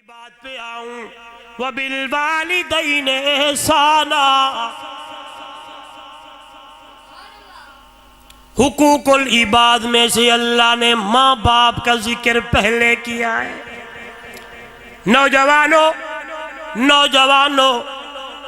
بات پہ آؤں وَبِالْوَالِدَيْنِ احسانا، حقوق العباد میں سے اللہ نے ماں باپ کا ذکر پہلے کیا ہے۔ نوجوانوں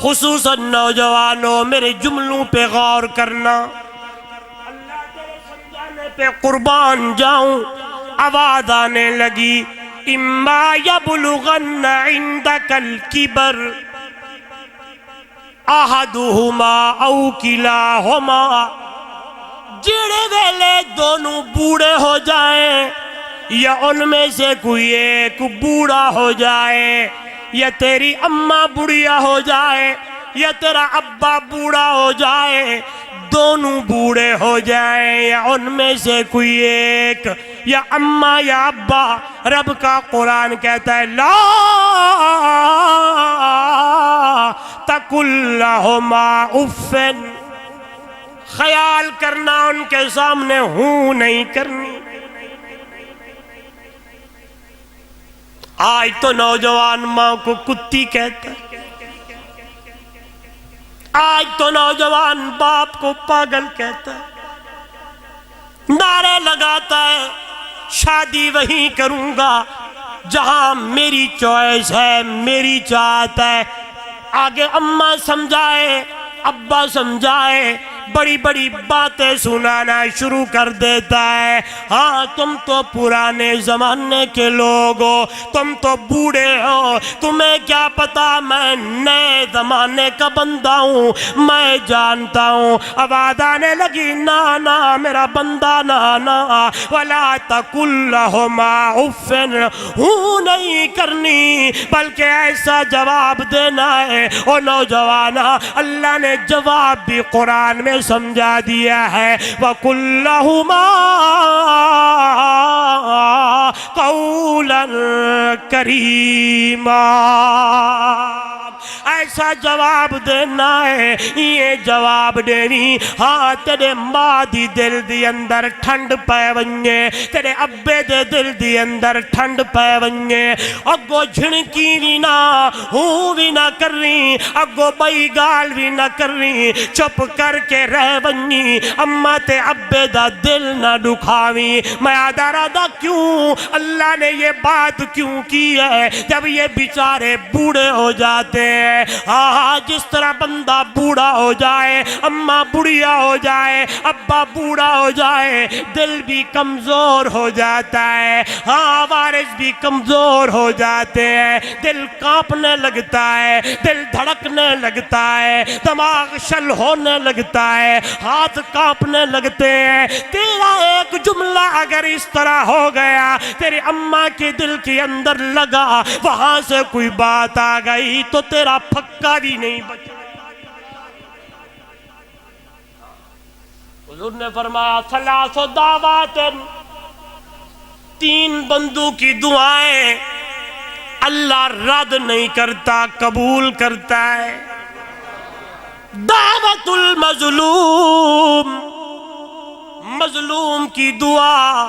خصوصاً نوجوانوں میرے جملوں پہ غور کرنا، اللہ تیرے سمجھانے پہ قربان جاؤں۔ آواز آنے لگی اما یبلغن عندک الکبر احدہما او کلاہما، جڑے ویلے دونوں بوڑھے ہو جائیں یا ان میں سے کوئی ایک بوڑھا ہو جائے، یا تیری اماں بوڑھیا ہو جائے یا تیرا ابا بوڑھا ہو جائے، دونوں بوڑھے ہو جائیں یا ان میں سے کوئی ایک، یا اماں یا ابا، رب کا قرآن کہتا ہے لا تقل لہما اف، خیال کرنا ان کے سامنے ہوں نہیں کرنی۔ آج تو نوجوان ماں کو کتی کہتا ہے، آج تو نوجوان باپ کو پاگل کہتا ہے، نعرے لگاتا ہے شادی وہیں کروں گا جہاں میری چوائس ہے، میری چاہت ہے۔ آگے اماں سمجھائے، ابا سمجھائے، بڑی بڑی باتیں سنانا شروع کر دیتا ہے۔ ہاں تم تو پرانے زمانے کے لوگ ہو، تم تو بوڑھے ہو، تمہیں کیا پتا میں نئے زمانے کا بندہ ہوں، میں جانتا ہوں۔ آواز آنے لگی نا نا میرا بندہ نا نا، ولا تقل لہما اف، ہوں نہیں کرنی بلکہ ایسا جواب دینا ہے۔ او نوجوانا، اللہ نے جواب بھی قرآن میں سمجھا دیا ہے، وَقُلْ لَهُمَا قَوْلًا كَرِيمًا، ایسا جواب دینا ہے، یہ جواب دینی۔ ہاں تیرے ماں دی دل دی اندر ٹھنڈ پے ونجے، تیرے ابے دے دل دی اندر ٹھنڈ پے ونجے، اگو جھنکی بھی نہ ہوں بھی نہ کر رہی، اگو بئی گال بھی نہ کر رہی، چپ کر کے رہ ونجی، اماں تے ابے دا دل نہ دکھاوی۔ میں آدھا رہا کیوں اللہ نے یہ بات کیوں کی ہے جب یہ بیچارے بوڑھے ہو جاتے ہیں۔ ہاں جس طرح بندہ بوڑھا ہو جائے، اماں بوڑھیا ہو جائے، ابا بوڑھا ہو جائے، دل بھی کمزور ہو جاتا ہے۔ ہاں وارث بھی کمزور ہو جاتے ہیں، دل کانپنے لگتا ہے، دل دھڑکنے لگتا ہے، دماغ شل ہونے لگتا ہے، ہاتھ کانپنے لگتے ہیں۔ تیرا ایک جملہ اگر اس طرح ہو گیا، تیری اماں کے دل کے اندر لگا، وہاں سے کوئی بات آ گئی تو تیرا پھکا بھی نہیں بچا۔ حضور نے فرمایا ثلاث دعوات، تین بندوں کی دعائیں اللہ رد نہیں کرتا، قبول کرتا ہے۔ دعوت المظلوم، مظلوم کی دعا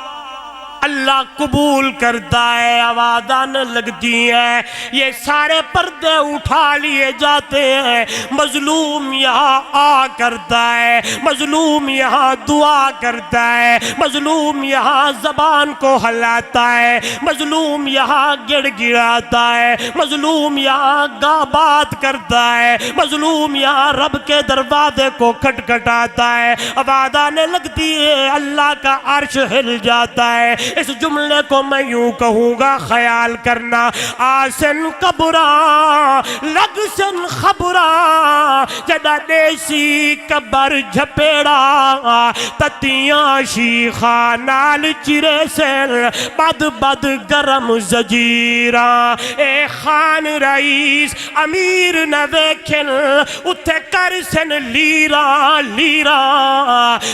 اللہ قبول کرتا ہے۔ آواز آنے لگتی ہے، یہ سارے پردے اٹھا لیے جاتے ہیں، مظلوم یہاں آ کرتا ہے، مظلوم یہاں دعا کرتا ہے، مظلوم یہاں زبان کو ہلاتا ہے، مظلوم یہاں گڑ گڑاتا ہے، مظلوم یہاں بات کرتا ہے، مظلوم یہاں رب کے دروازے کو کھٹکھٹاتا ہے۔ آواز آنے لگتی ہے، اللہ کا عرش ہل جاتا ہے۔ اس جملے کو میں یوں کہوں گا، خیال کرنا، آسن قبرا لگ سن خبرا، جدا دیسی قبر جھپیڑا، تتیاں شیخا نال چرے سن، بد بد گرم زجیرا، اے خان رئیس امیر نہ ویکھن، اتھے کر سن لیرا لیرا،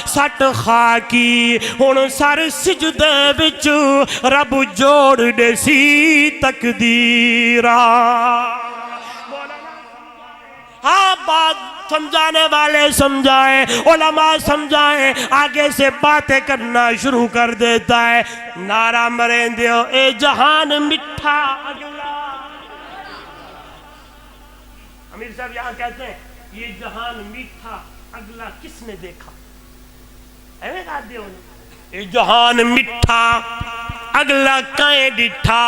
سٹ خاکی ہن سر سجدے وچ رب جوڑ دے سی تقدیرا۔ ہاں بات سمجھانے والے سمجھائیں، علماء سمجھائیں، آگے سے باتیں کرنا شروع کر دیتا ہے۔ نعرہ مریں دیو اے جہان مٹھا اگلا، امیر صاحب یہاں کہتے ہیں یہ جہان میٹھا اگلا کس نے دیکھا، یہ جہان میٹھا اگلا کہیں ڈٹھا،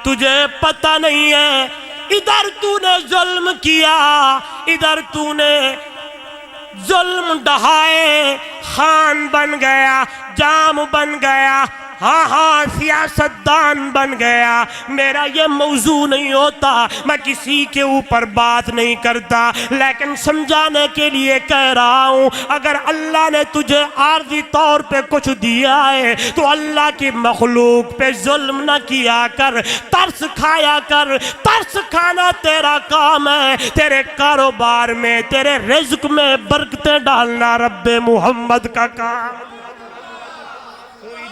تجھے پتہ نہیں ہے ادھر تو نے ظلم کیا، ادھر تو نے ظلم ڈھائے، خان بن گیا، جام بن گیا، ہاں ہاں سیاستدان بن گیا۔ میرا یہ موضوع نہیں ہوتا، میں کسی کے اوپر بات نہیں کرتا، لیکن سمجھانے کے لیے کہہ رہا ہوں اگر اللہ نے تجھے عارضی طور پہ کچھ دیا ہے تو اللہ کی مخلوق پہ ظلم نہ کیا کر، ترس کھایا کر۔ ترس کھانا تیرا کام ہے، تیرے کاروبار میں، تیرے رزق میں برکتیں ڈالنا رب محمد کا کام۔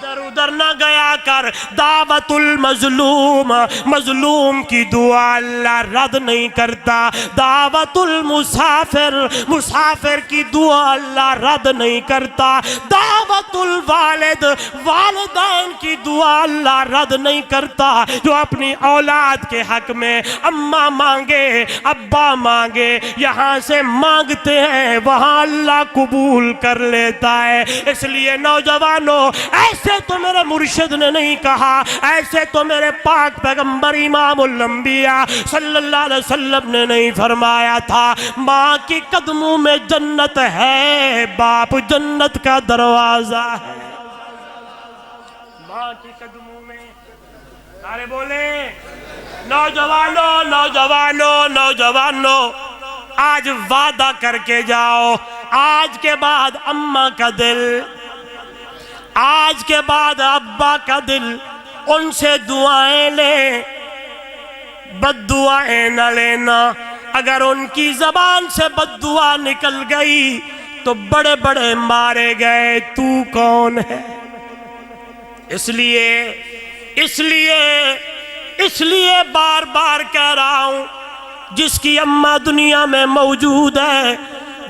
ادھر ادھر نہ گیا کر۔ دعوت المظلوم، مظلوم کی دعا اللہ رد نہیں کرتا۔ دعوت المسافر، مسافر کی دعا اللہ رد نہیں کرتا۔ دعوت الوالد، والدین کی دعا اللہ رد نہیں کرتا۔ جو اپنی اولاد کے حق میں اماں مانگے، ابا مانگے، یہاں سے مانگتے ہیں وہاں اللہ قبول کر لیتا ہے۔ اس لیے نوجوانوں، ایسے تو میرے مرشد نے نہیں کہا، ایسے تو میرے پاک پیغمبر امام الانبیاء صلی اللہ علیہ وسلم نے نہیں فرمایا تھا ماں کی قدموں میں جنت ہے، باپ جنت کا دروازہ ہے۔ ماں کی قدموں میں، سارے بولیں نوجوانوں نوجوانوں نوجوانوں، آج وعدہ کر کے جاؤ، آج کے بعد اماں کا دل، آج کے بعد ابا کا دل، ان سے دعائیں لیں، بد دعائیں نہ لینا۔ اگر ان کی زبان سے بد دعا نکل گئی تو بڑے بڑے مارے گئے، تو کون ہے؟ اس لیے بار بار کہہ رہا ہوں، جس کی اماں دنیا میں موجود ہے،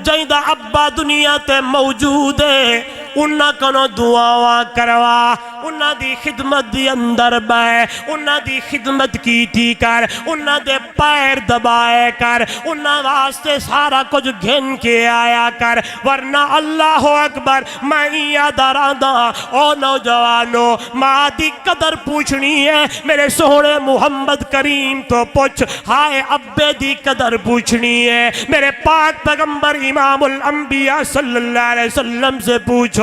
جائیدہ ابا دنیا تے موجود ہے، انہاں کنو دعاواں کروا، انہاں دی خدمت دی اندر بائے، انہاں دی خدمت کیتی کر، انہاں دے پیر دبائے کر، انہاں واسطے سارا کچھ گھن کے آیا کر، ورنہ اللہ اکبر میں یاد آرہا او نوجوانوں، ماں دی قدر پوچھنی ہے میرے سونے محمد کریم تو پوچھ، ہائے ابے دی قدر پوچھنی ہے میرے پاک پیغمبر امام الانبیاء صلی اللہ علیہ وسلم سے پوچھو۔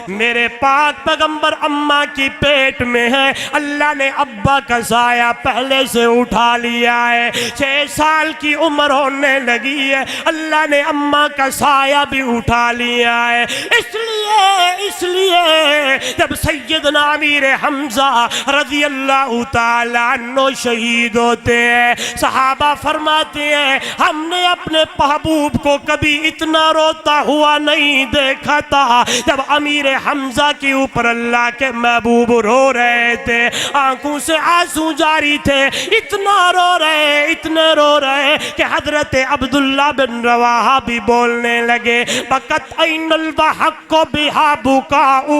میرے پاک پیغمبر اماں کی پیٹ میں ہے، اللہ نے ابا کا سایہ پہلے سے اٹھا لیا ہے، 6 سال کی عمر ہونے لگی ہے، اللہ نے اماں کا سایہ بھی اٹھا لیا ہے۔ اس لیے جب سیدنا امیر حمزہ رضی اللہ تعالیٰ عنہ شہید ہوتے ہیں، صحابہ فرماتے ہیں ہم نے اپنے محبوب کو کبھی اتنا روتا ہوا نہیں دیکھا تھا۔ جب امیر حمزہ کے اوپر اللہ کے محبوب رو رہے تھے، آنکھوں سے آنسو جاری تھے، اتنا رو رہے کہ حضرت عبداللہ بن رواحہ بھی بولنے لگے، بکت این البحق بہا بکاؤ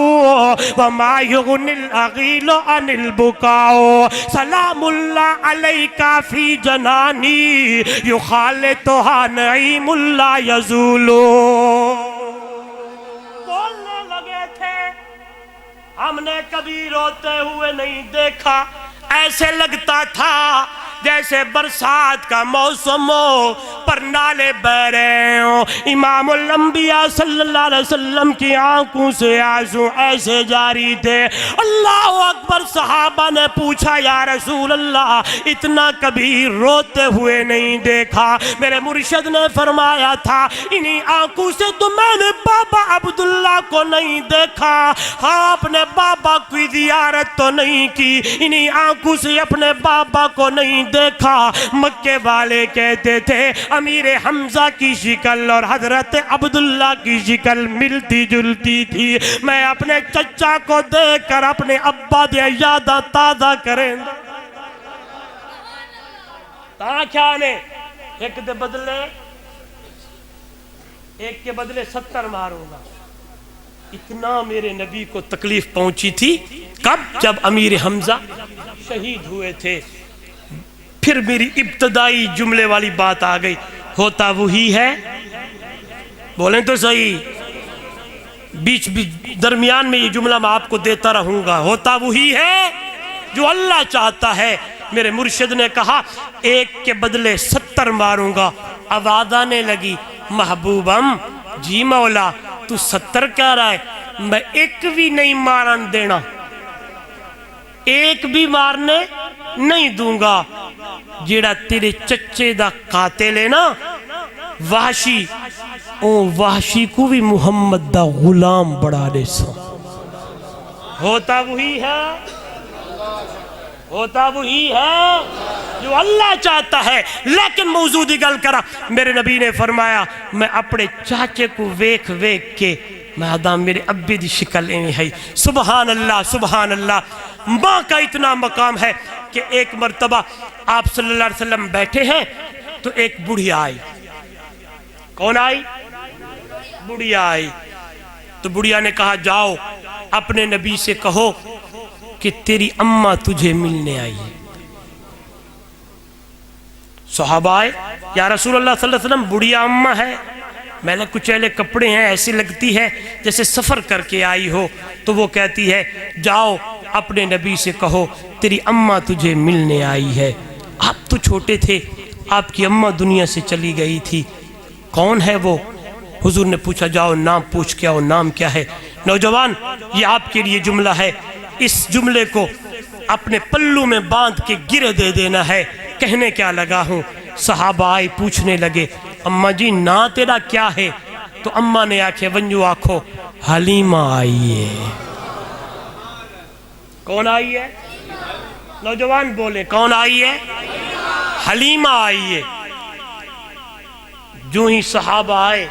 وما یغنی الاغیل عن البکاؤ، سلام اللہ علیکہ فی جنانی یخالطہا نعیم اللہ یزولو۔ بولنے لگے تھے ہم نے کبھی روتے ہوئے نہیں دیکھا، ایسے لگتا تھا جیسے برسات کا موسم ہو، پر نالے بہ رہے ہوں۔ امام الانبیاء صلی اللہ علیہ وسلم کی آنکھوں سے آنسو ایسے جاری تھے۔ اللہ اکبر، صحابہ نے پوچھا یا رسول اللہ اتنا کبھی روتے ہوئے نہیں دیکھا۔ میرے مرشد نے فرمایا تھا انہی آنکھوں سے تو میں نے بابا عبداللہ کو نہیں دیکھا، ہاں اپنے بابا کی زیارت تو نہیں کی، انہی آنکھوں سے اپنے بابا کو نہیں دیکھا۔ مکے والے کہتے تھے امیر حمزہ کی شکل اور حضرت عبداللہ کی شکل ملتی جلتی تھی، میں اپنے چچا کو دیکھ کر اپنے ابا دے یادہ تازہ کریں تاں کیا نے ایک دے بدلے ایک کے بدلے 70 ماروں گا۔ اتنا میرے نبی کو تکلیف پہنچی تھی، کب؟ جب امیر حمزہ شہید ہوئے تھے۔ پھر میری ابتدائی جملے والی بات آ گئی، ہوتا وہی ہے، بولیں تو صحیح، بیچ درمیان میں یہ جملہ میں آپ کو دیتا رہوں گا، ہوتا وہی ہے جو اللہ چاہتا ہے۔ میرے مرشد نے کہا ایک کے بدلے 70 ماروں گا۔ آواز آنے لگی محبوبم جی مولا تو 70 کہہ رہا ہے، میں ایک بھی نہیں مارن دینا، ایک بھی مارنے نہیں دوں گا۔ جیڑا تیرے چچے دا قاتل ہے نا وحشی، او وحشی کو بھی محمد دا غلام بڑھا دے سا۔ ہوتا وہی ہے، ہوتا وہی ہے جو اللہ چاہتا ہے۔ لیکن موضوع دی گل کرا، میرے نبی نے فرمایا میں اپنے چاچے کو ویکھ ویکھ کے میں آدم میرے ابی دی شکل ایویں ہے۔ سبحان اللہ سبحان اللہ۔ ماں کا اتنا مقام ہے کہ ایک مرتبہ آپ صلی اللہ علیہ وسلم بیٹھے ہیں تو ایک بڑھیا آئی۔ کون آئی؟ بڑھیا آئی۔ تو بڑھیا نے کہا جاؤ اپنے نبی سے کہو کہ تیری اماں تجھے ملنے آئی ہے۔ صحابہ آئے، یا رسول اللہ صلی اللہ علیہ وسلم بڑھیا اماں ہے، میلے کچیلے کپڑے ہیں، ایسی لگتی ہے جیسے سفر کر کے آئی ہو۔ تو وہ کہتی ہے جاؤ اپنے نبی سے کہو تیری اماں تجھے ملنے آئی ہے۔ آپ تو چھوٹے تھے، آپ کی اماں دنیا سے چلی گئی تھی، کون ہے وہ؟ حضور نے پوچھا جاؤ نام پوچھ کے آؤ، نام کیا ہے؟ نوجوان یہ آپ کے لیے جملہ ہے، اس جملے کو اپنے پلو میں باندھ کے گرے دے دینا ہے۔ کہنے کیا لگا ہوں، صحابہ آئے پوچھنے لگے اماں جی نا تیرا کیا ہے؟ تو اماں نے آنکھیں ونجو آنکھو حلیمہ آئی ہے۔ کون آئی ہے؟ نوجوان بولے کون آئی ہے؟ حلیمہ آئی ہے۔ جو ہی صحابہ آئے،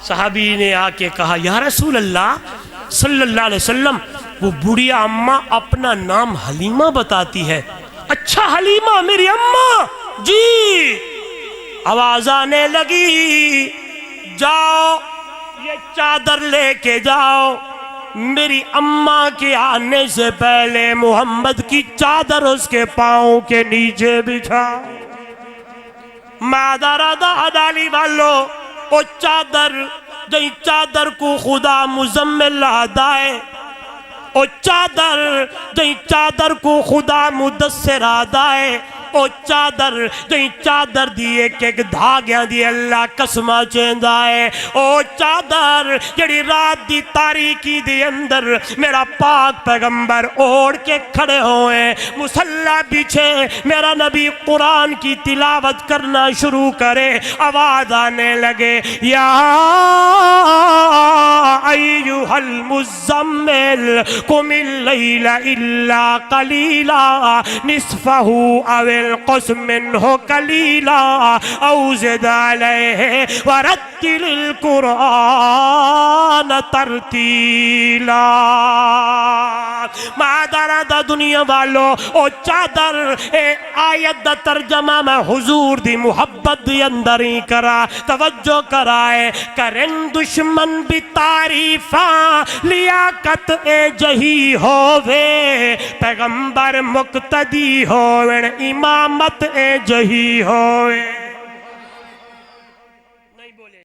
صحابی نے آ کے کہا یا رسول اللہ صلی اللہ علیہ وسلم وہ بڑھیا اماں اپنا نام حلیمہ بتاتی ہے۔ اچھا حلیمہ میری اماں جی؟ آواز آنے لگی جاؤ یہ چادر لے کے جاؤ، میری اماں کے آنے سے پہلے محمد کی چادر اس کے پاؤں کے نیچے بچھا۔ مادر ڈالی والو او چادر جئی چادر کو خدا مزمل آدائے، او چادر جئی چادر کو خدا مدثر آدائے، او چادر جئی چادر دی ایک ایک دھاگیاں دی اللہ قسمہ چیندائے، او چادر جڑی رات دی تاریکی دی اندر میرا پاک پیغمبر اوڑ کے کھڑے ہوئے، مصلی بچھے میرا نبی قرآن کی تلاوت کرنا شروع کرے، آواز آنے لگے یا ایہا المزمل قم اللیل الا قلیلا نصفہ او القسم منہ قلیلا او زد علیہ ورتل القرآن ترتیلا۔ مادر دا دنیا والو او چادر اے آیت دا ترجمہ میں حضور دی محبت دی اندر ہی کرا، توجہ کرائے کرن دشمن بھی تعریفاں لیاقت اے جہی ہووے، پیغمبر مقتدی ہووے امامت اے جہی ہووے۔